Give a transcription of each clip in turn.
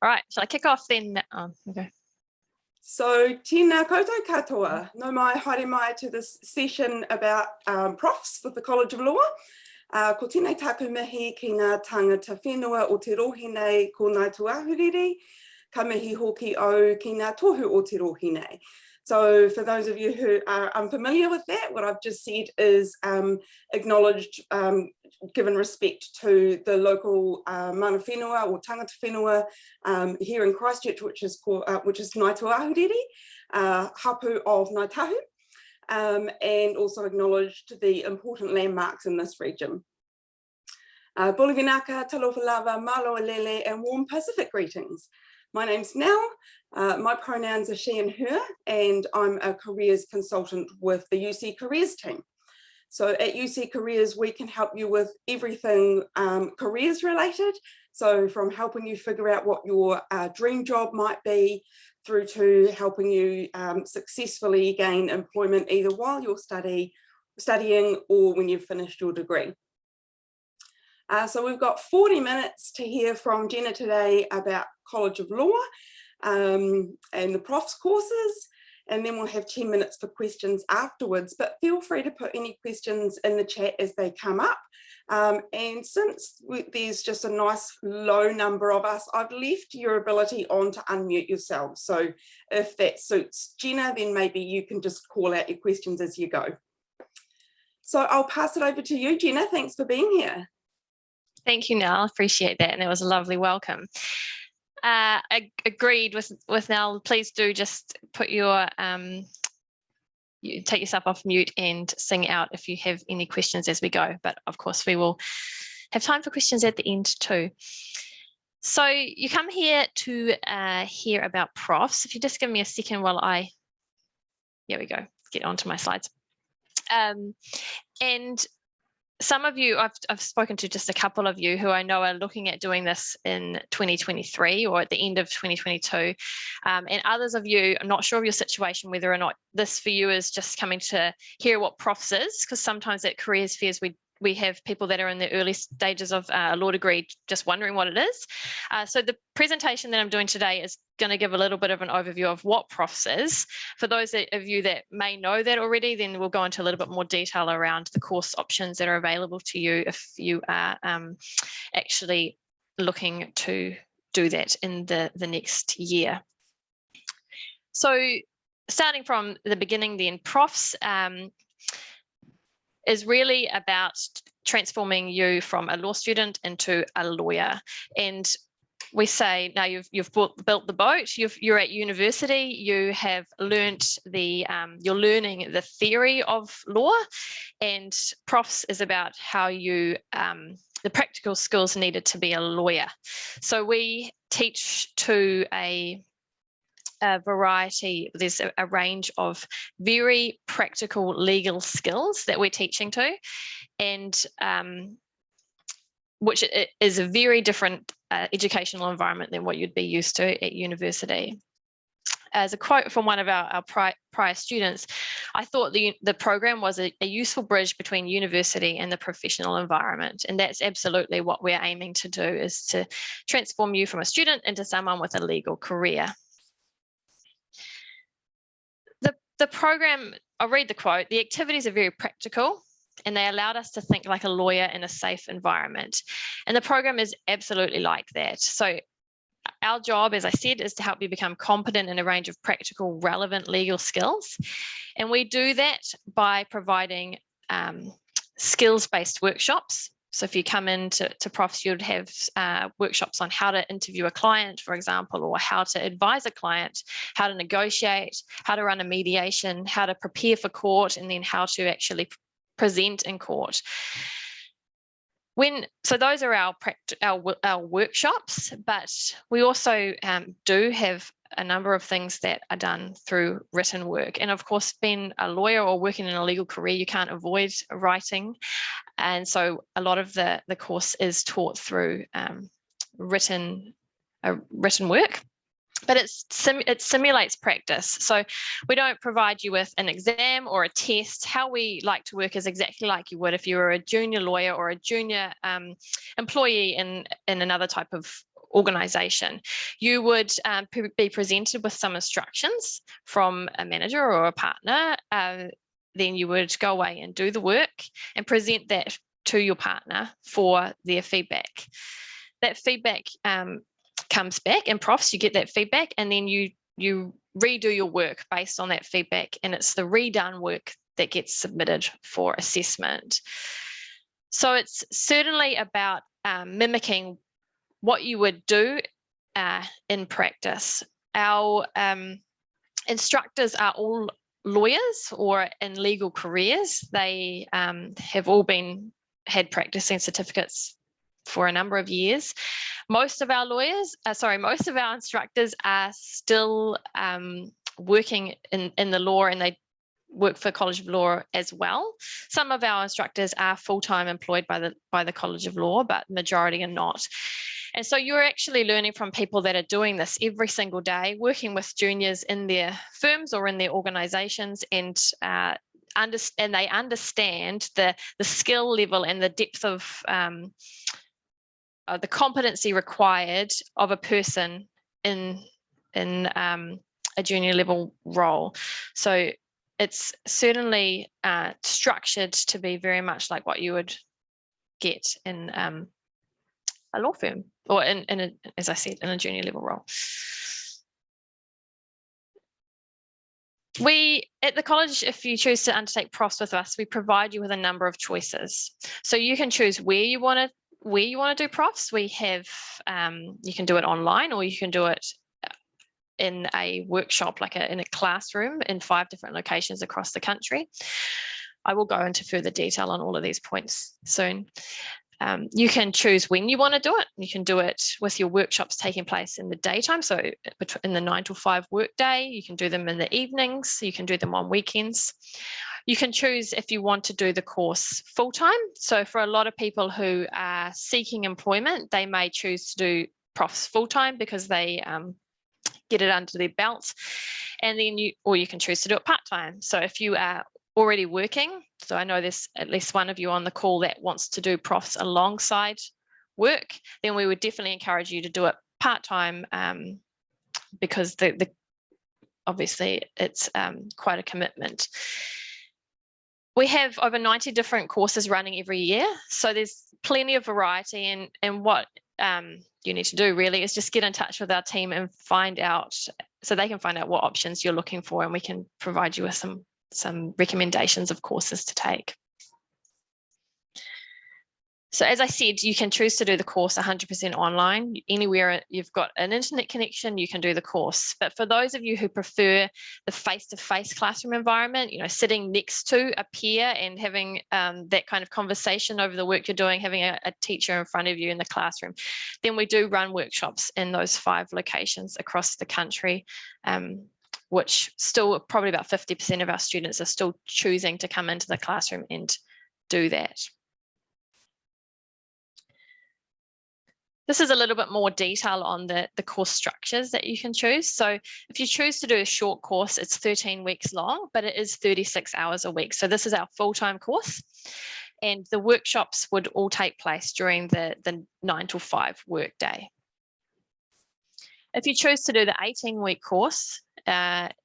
All right, shall I kick off then? Okay. So, tēnā koutou katoa. No mai haere mai to this session about profs with the College of Law. Ko tēnei tāku mihi ki ngā tangata whenua o te rohi nei ko ngā tuahuriri, ka mihi hoki au ki ngā tohu o te rohi nei. So for those of you who are unfamiliar with that, what I've just said is acknowledged, given respect to the local mana whenua or tangata whenua here in Christchurch, which is Ngāi Tuahuriri, hapu of Ngāi Tahu, and also acknowledged the important landmarks in this region. Boli vinaka, talofa lava, malo alele, and warm Pacific greetings. My name's Nell, my pronouns are she and her, and I'm a careers consultant with the UC Careers team. So at UC Careers, we can help you with everything careers related. So from helping you figure out what your dream job might be, through to helping you successfully gain employment either while you're studying or when you've finished your degree. So we've got 40 minutes to hear from Jenna today about College of Law and the Profs courses, and then we'll have 10 minutes for questions afterwards, but feel free to put any questions in the chat as they come up. And since there's just a nice low number of us, I've left your ability on to unmute yourselves. So if that suits Jenna, then maybe you can just call out your questions as you go. So I'll pass it over to you, Jenna. Thanks for being here. Thank you, Nell. Appreciate that, and it was a lovely welcome. I agreed with Nell. Please do just put your you take yourself off mute and sing out if you have any questions as we go. But of course, we will have time for questions at the end too. So you come here to hear about profs. If you just give me a second while here we go, get onto my slides. And some of you, I've spoken to just a couple of you who I know are looking at doing this in 2023 or at the end of 2022. And others of you, I'm not sure of your situation, whether or not this for you is just coming to hear what Profs is, because sometimes at careers fairs we have people that are in the early stages of a law degree just wondering what it is. So the presentation that I'm doing today is going to give a little bit of an overview of what Profs is. For those of you that may know that already, then we'll go into a little bit more detail around the course options that are available to you if you are actually looking to do that in the next year. So starting from the beginning then, Profs is really about transforming you from a law student into a lawyer. And we say now you've built the boat, you're at university, you have learnt you're learning the theory of law, and Profs is about how you the practical skills needed to be a lawyer. So we teach to a variety, there's a range of very practical legal skills that we're teaching to, and which is a very different educational environment than what you'd be used to at university. As a quote from one of our prior students, I thought the program was a useful bridge between university and the professional environment, and that's absolutely what we're aiming to do, is to transform you from a student into someone with a legal career. The program, I'll read the quote, "The activities are very practical and they allowed us to think like a lawyer in a safe environment." And the program is absolutely like that. So our job, as I said, is to help you become competent in a range of practical, relevant legal skills. And we do that by providing skills-based workshops. So if you come into Profs, you'd have workshops on how to interview a client, for example, or how to advise a client, how to negotiate, how to run a mediation, how to prepare for court, and then how to actually present in court. So those are our workshops, but we also do have a number of things that are done through written work. And of course, being a lawyer or working in a legal career, you can't avoid writing. And so a lot of the course is taught through written work. But it simulates practice. So we don't provide you with an exam or a test. How we like to work is exactly like you would if you were a junior lawyer or a junior employee in another type of organisation. You would be presented with some instructions from a manager or a partner. Then you would go away and do the work and present that to your partner for their feedback. That feedback comes back, and Profs, you get that feedback, and then you redo your work based on that feedback, and it's the redone work that gets submitted for assessment. So it's certainly about mimicking what you would do in practice. Our instructors are all lawyers or in legal careers. They have all had practicing certificates for a number of years. Most of our most of our instructors are still working in the law, and they work for College of Law as well. Some of our instructors are full-time employed by the College of Law, but majority are not. And so you're actually learning from people that are doing this every single day, working with juniors in their firms or in their organisations, and they understand the skill level and the depth of the competency required of a person in a junior level role. So it's certainly structured to be very much like what you would get in a law firm, or as I said, in a junior level role. We at the college, if you choose to undertake Profs with us, we provide you with a number of choices. So you can choose where you want to do Profs. We have you can do it online, or you can do it in a workshop, in a classroom in 5 different locations across the country. I will go into further detail on all of these points soon. You can choose when you want to do it. You can do it with your workshops taking place in the daytime, so in the 9 to 5 workday. You can do them in the evenings. You can do them on weekends. You can choose if you want to do the course full-time. So for a lot of people who are seeking employment, they may choose to do Profs full-time because they get it under their belt. And then you can choose to do it part-time. So if you are already working, so I know there's at least one of you on the call that wants to do Profs alongside work, then we would definitely encourage you to do it part-time, because obviously it's quite a commitment. We have over 90 different courses running every year, so there's plenty of variety, and what you need to do really is just get in touch with our team and find out, so they can find out what options you're looking for, and we can provide you with some recommendations of courses to take. So as I said, you can choose to do the course 100% online. Anywhere you've got an internet connection, you can do the course. But for those of you who prefer the face-to-face classroom environment, sitting next to a peer and having that kind of conversation over the work you're doing, having a teacher in front of you in the classroom, then we do run workshops in those 5 locations across the country, which still probably about 50% of our students are still choosing to come into the classroom and do that. This is a little bit more detail on the course structures that you can choose. So if you choose to do a short course, it's 13 weeks long, but it is 36 hours a week. So this is our full-time course, and the workshops would all take place during the 9 to 5 work day. If you choose to do the 18-week course,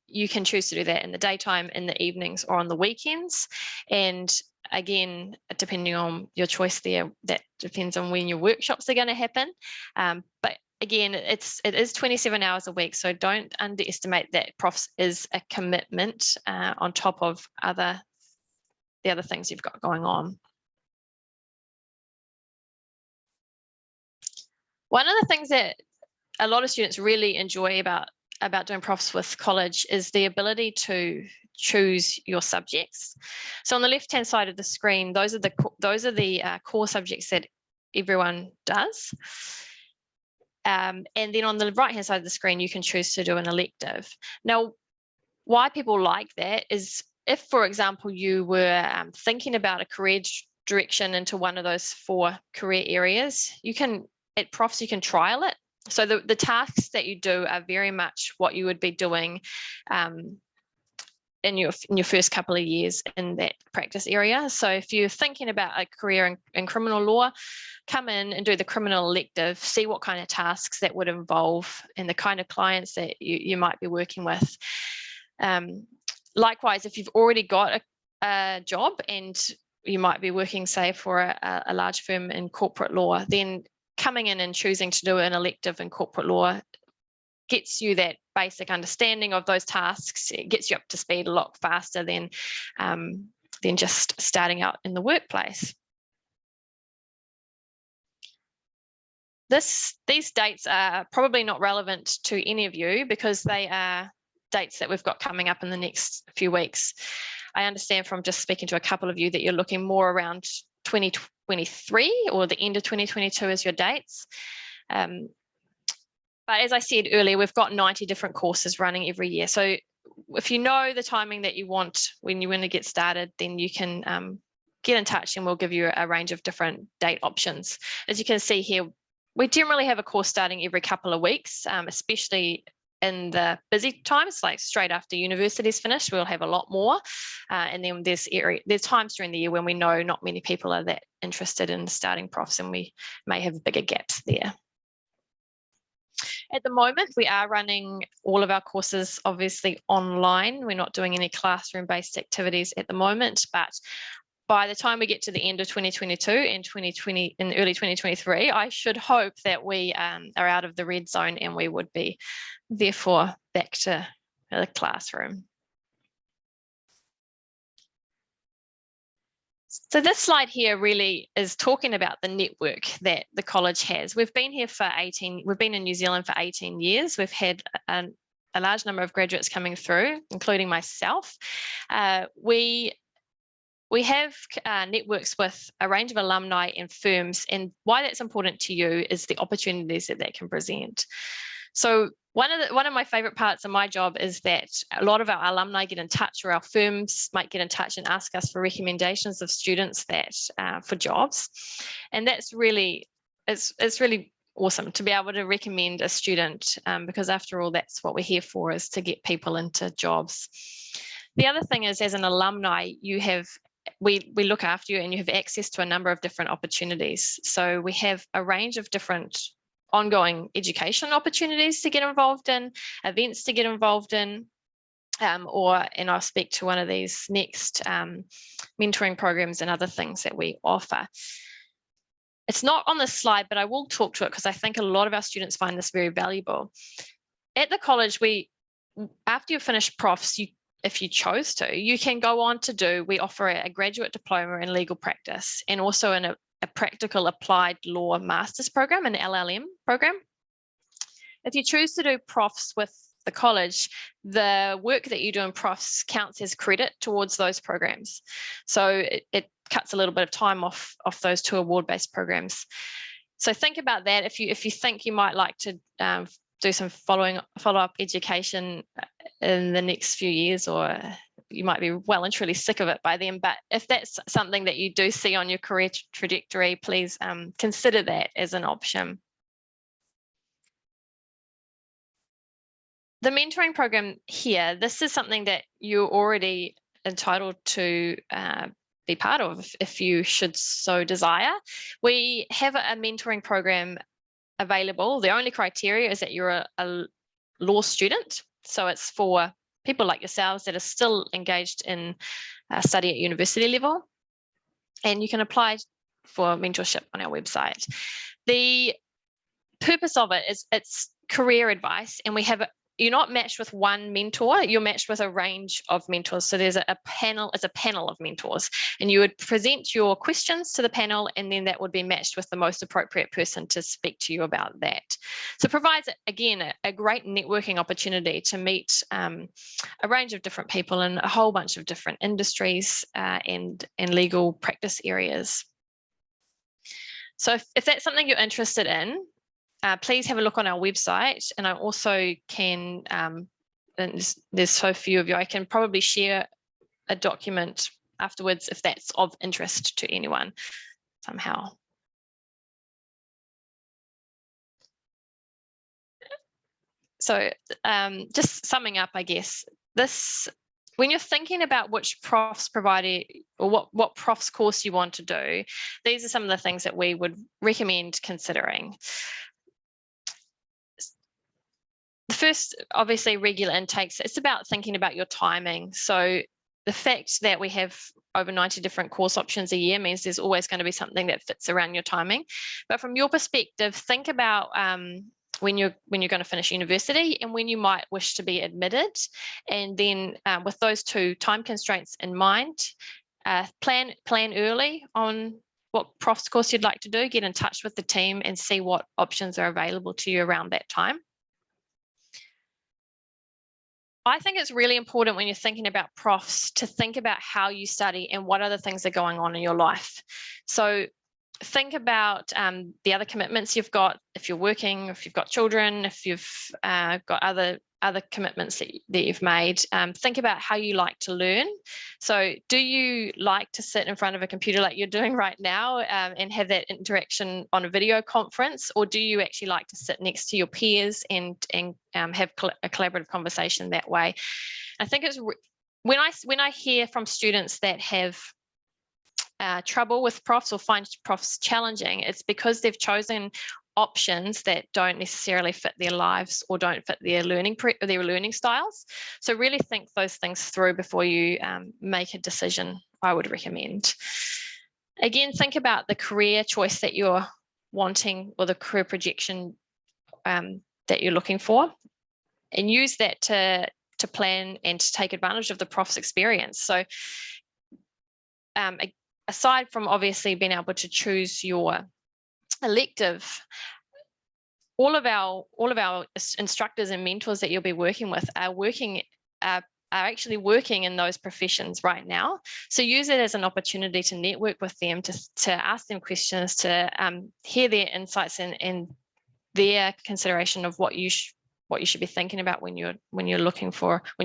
you can choose to do that in the daytime, in the evenings, or on the weekends. And again, depending on your choice there, that depends on when your workshops are going to happen. But again, it is 27 hours a week, so don't underestimate that Profs is a commitment on top of the other things you've got going on. One of the things that a lot of students really enjoy about doing Profs with college is the ability to choose your subjects. So on the left-hand side of the screen, those are the core subjects that everyone does. And then on the right-hand side of the screen, you can choose to do an elective. Now, why people like that is if, for example, you were thinking about a career direction into one of those 4 career areas, at Profs, you can trial it. So the tasks that you do are very much what you would be doing in your first couple of years in that practice area. So if you're thinking about a career in criminal law, come in and do the criminal elective, see what kind of tasks that would involve and the kind of clients that you might be working with. Likewise, if you've already got a job and you might be working, say, for a large firm in corporate law, then coming in and choosing to do an elective in corporate law gets you that basic understanding of those tasks. It gets you up to speed a lot faster than just starting out in the workplace. These dates are probably not relevant to any of you because they are dates that we've got coming up in the next few weeks. I understand from just speaking to a couple of you that you're looking more around 2023 or the end of 2022 as your dates. But as I said earlier, we've got 90 different courses running every year. So if you know the timing that you want when you want to get started, then you can get in touch and we'll give you a range of different date options. As you can see here, we generally have a course starting every couple of weeks, especially in the busy times, like straight after university's finished, we'll have a lot more. And then there's times during the year when we know not many people are that interested in starting profs and we may have bigger gaps there. At the moment, we are running all of our courses obviously online. We're not doing any classroom-based activities at the moment, but by the time we get to the end of 2022 and early 2023, I should hope that we are out of the red zone and we would be therefore back to the classroom. So this slide here really is talking about the network that the college has. We've been here for we've been in New Zealand for 18 years. We've had a large number of graduates coming through, including myself. We have networks with a range of alumni and firms, and why that's important to you is the opportunities that can present. So one of my favorite parts of my job is that a lot of our alumni get in touch, or our firms might get in touch and ask us for recommendations of students that for jobs, and that's really it's really awesome to be able to recommend a student because after all, that's what we're here for, is to get people into jobs. The other thing is, as an alumni, we look after you and you have access to a number of different opportunities. So we have a range of different ongoing education opportunities to get involved in, events to get involved in, and I'll speak to one of these next, mentoring programs and other things that we offer. It's not on this slide, but I will talk to it because I think a lot of our students find this very valuable. At the college, after you finish Profs, if you chose to, you can go on to we offer a graduate diploma in legal practice and also in a practical applied law master's program, an LLM program. If you choose to do Profs with the college, the work that you do in Profs counts as credit towards those programs. So it cuts a little bit of time off those two award-based programs. So think about that. If you think you might like to do some follow-up education in the next few years, or you might be well and truly sick of it by then, but if that's something that you do see on your career trajectory, please consider that as an option. The mentoring program here, this is something that you're already entitled to be part of if you should so desire. We have a mentoring program available. The only criteria is that you're a law student. So it's for people like yourselves that are still engaged in study at university level. And you can apply for mentorship on our website. The purpose of it is it's career advice, and you're not matched with one mentor, you're matched with a range of mentors. So there's a panel of mentors, and you would present your questions to the panel, and then that would be matched with the most appropriate person to speak to you about that. So it provides, again, a great networking opportunity to meet a range of different people in a whole bunch of different industries and legal practice areas. So if that's something you're interested in, please have a look on our website, and I also can, and there's so few of you, I can probably share a document afterwards if that's of interest to anyone somehow. So just summing up, I guess, this when you're thinking about which profs provider or what profs course you want to do, these are some of the things that we would recommend considering. The first, obviously, regular intakes, it's about thinking about your timing. So the fact that we have over 90 different course options a year means there's always going to be something that fits around your timing. But from your perspective, think about when you're going to finish university and when you might wish to be admitted. And then with those two time constraints in mind, plan early on what profs course you'd like to do, get in touch with the team and see what options are available to you around that time. I think it's really important when you're thinking about profs to think about how you study and what other things are going on in your life. So think about the other commitments you've got, if you're working, if you've got children, if you've got other commitments that you've made. Think about how you like to learn. So do you like to sit in front of a computer like you're doing right now and have that interaction on a video conference, or do you actually like to sit next to your peers and have a collaborative conversation that way? I think it's when I hear from students that have trouble with profs or find profs challenging, it's because they've chosen options that don't necessarily fit their lives or don't fit their learning styles. So really think those things through before you make a decision, I would recommend. Again, think about the career choice that you're wanting or the career projection that you're looking for, and use that to plan and to take advantage of the prof's experience. So aside from obviously being able to choose your elective, all of our instructors and mentors that you'll be working with are actually working in those professions right now. So use it as an opportunity to network with them, to ask them questions, to hear their insights and their consideration of what you should be thinking about when you're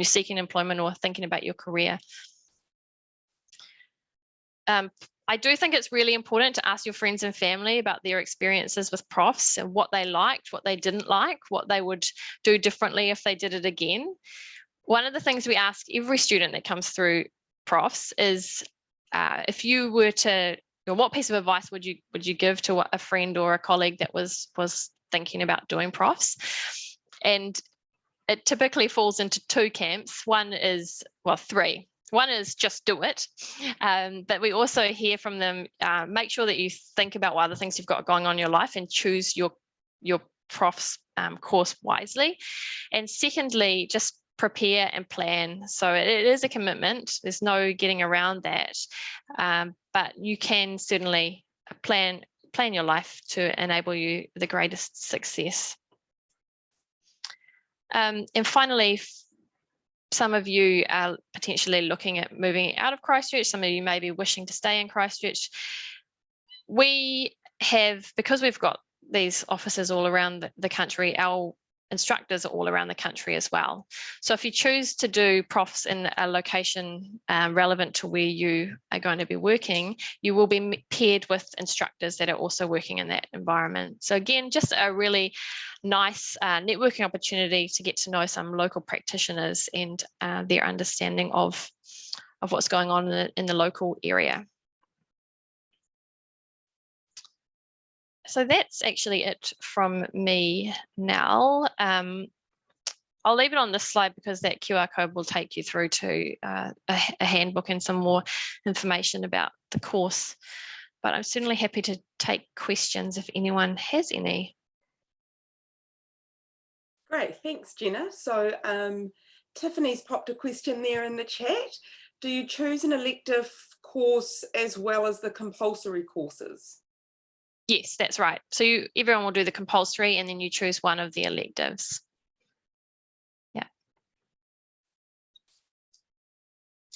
seeking employment or thinking about your career. I do think it's really important to ask your friends and family about their experiences with profs and what they liked, what they didn't like, what they would do differently if they did it again. One of the things we ask every student that comes through profs is if you were to, what piece of advice would you give to a friend or a colleague that was thinking about doing profs? And it typically falls into two camps. Three. One is just do it, but we also hear from them, make sure that you think about what other things you've got going on in your life and choose your profs course wisely. And secondly, just prepare and plan. So it is a commitment. There's no getting around that, but you can certainly plan your life to enable you the greatest success. And finally, some of you are potentially looking at moving out of Christchurch. Some of you may be wishing to stay in Christchurch. Because we've got these offices all around the country, our instructors are all around the country as well. So if you choose to do profs in a location relevant to where you are going to be working, you will be paired with instructors that are also working in that environment. So again, just a really nice networking opportunity to get to know some local practitioners and their understanding of what's going on in the local area. So that's actually it from me now. I'll leave it on this slide because that QR code will take you through to a handbook and some more information about the course. But I'm certainly happy to take questions if anyone has any. Great, thanks, Jenna. So Tiffany's popped a question there in the chat. Do you choose an elective course as well as the compulsory courses? Yes, that's right. So everyone will do the compulsory and then you choose one of the electives. Yeah.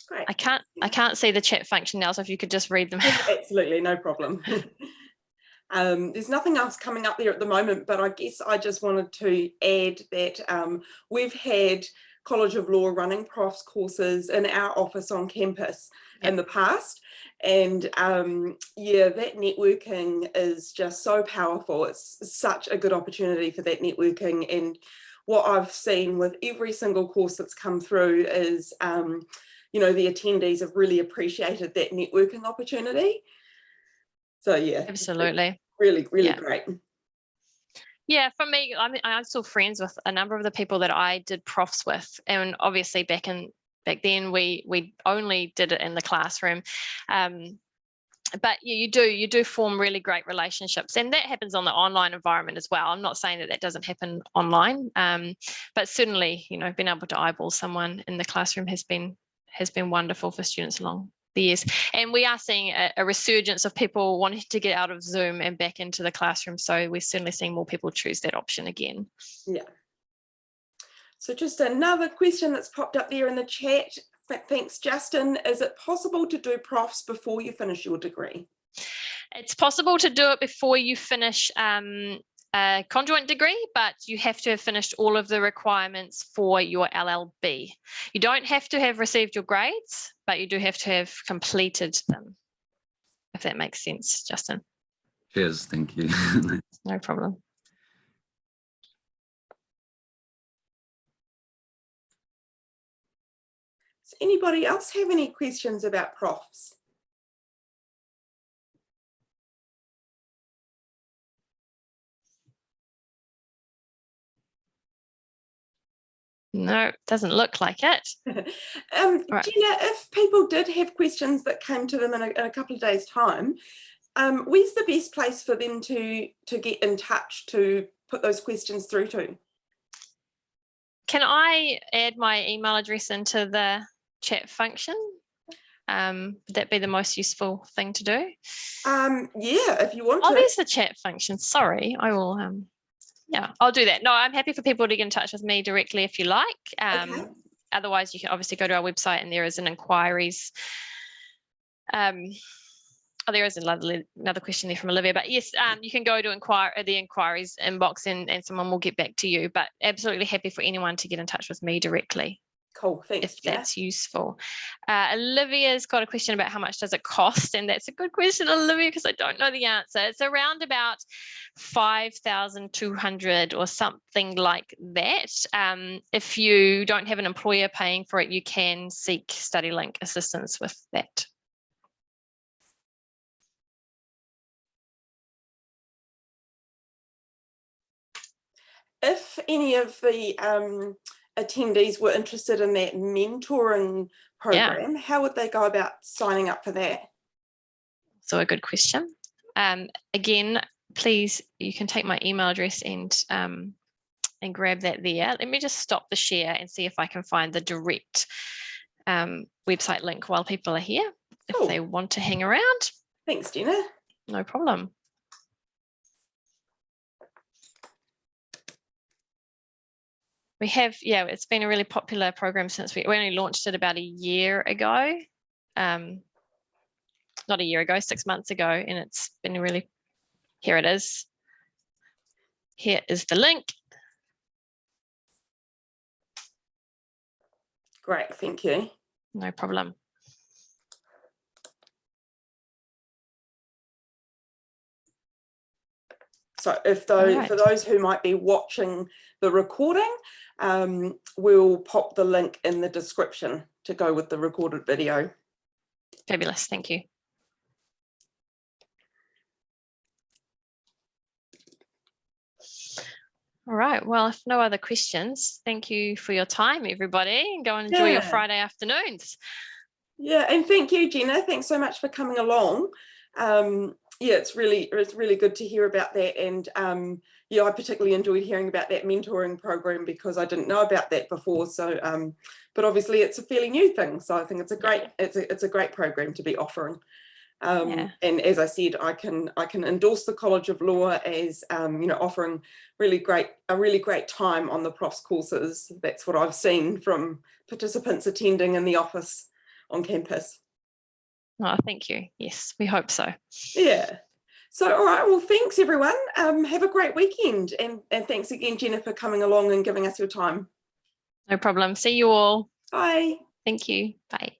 Great. I can't see the chat function now, so if you could just read them. Absolutely, no problem. There's nothing else coming up there at the moment, but I guess I just wanted to add that we've had College of Law running profs courses in our office on campus in the past, and yeah, that networking is just so powerful. It's such a good opportunity for that networking, and what I've seen with every single course that's come through is, you know, the attendees have really appreciated that networking opportunity. So yeah, Absolutely. really great. Yeah, for me, I mean, I'm still friends with a number of the people that I did profs with, and obviously back then we only did it in the classroom. But yeah, you do form really great relationships, and that happens on the online environment as well. I'm not saying that doesn't happen online, but certainly, you know, being able to eyeball someone in the classroom has been wonderful for students along the years. And we are seeing a resurgence of people wanting to get out of Zoom and back into the classroom. So we're certainly seeing more people choose that option again. Yeah. So just another question that's popped up there in the chat. Thanks, Justin. Is it possible to do profs before you finish your degree? It's possible to do it before you finish a conjoint degree, but you have to have finished all of the requirements for your LLB. You don't have to have received your grades, but you do have to have completed them, if that makes sense, Justin. Cheers, thank you. No problem. Does anybody else have any questions about profs? No, doesn't look like it. Right. Right. Gina, if people did have questions that came to them in a couple of days' time, where's the best place for them to get in touch to put those questions through to? Can I add my email address into the chat function? Would that be the most useful thing to do? Yeah, if you want to. Oh, there's the chat function. Sorry, I will. Yeah, I'll do that. No, I'm happy for people to get in touch with me directly if you like. Okay. Otherwise, you can obviously go to our website and there is an inquiries. Oh, there is another question there from Olivia, but yes, you can go to the inquiries inbox and someone will get back to you, but absolutely happy for anyone to get in touch with me directly. Cool, thanks, if Gina. that's useful. Olivia's got a question about how much does it cost, and that's a good question, Olivia, because I don't know the answer. It's around about 5,200 or something like that. If you don't have an employer paying for it, you can seek StudyLink assistance with that. If any of the attendees were interested in that mentoring program, how would they go about signing up for that? So a good question. Again, please, you can take my email address and grab that there. Let me just stop the share and see if I can find the direct website link while people are here, Cool. if they want to hang around. Thanks, Gina. No problem. We have, it's been a really popular program since we only launched it about a year ago. Not a year ago, 6 months ago, and it's been really, here it is. Here is the link. Great, thank you. No problem. So if those, for those who might be watching the recording, we'll pop the link in the description to go with the recorded video. Fabulous, thank you. All right, well, if no other questions, thank you for your time, everybody, and go and enjoy your Friday afternoons. Yeah, and thank you, Gina. Thanks so much for coming along. Yeah, it's really good to hear about that, and yeah, I particularly enjoyed hearing about that mentoring program because I didn't know about that before. So, but obviously it's a fairly new thing, so I think it's a great it's a great program to be offering. And as I said, I can endorse the College of Law as you know, offering a really great time on the Profs courses. That's what I've seen from participants attending in the office on campus. Oh, thank you. Yes, we hope so. Yeah. So, all right. Well, thanks, everyone. Have a great weekend. And thanks again, Jennifer, for coming along and giving us your time. No problem. See you all. Bye. Thank you. Bye.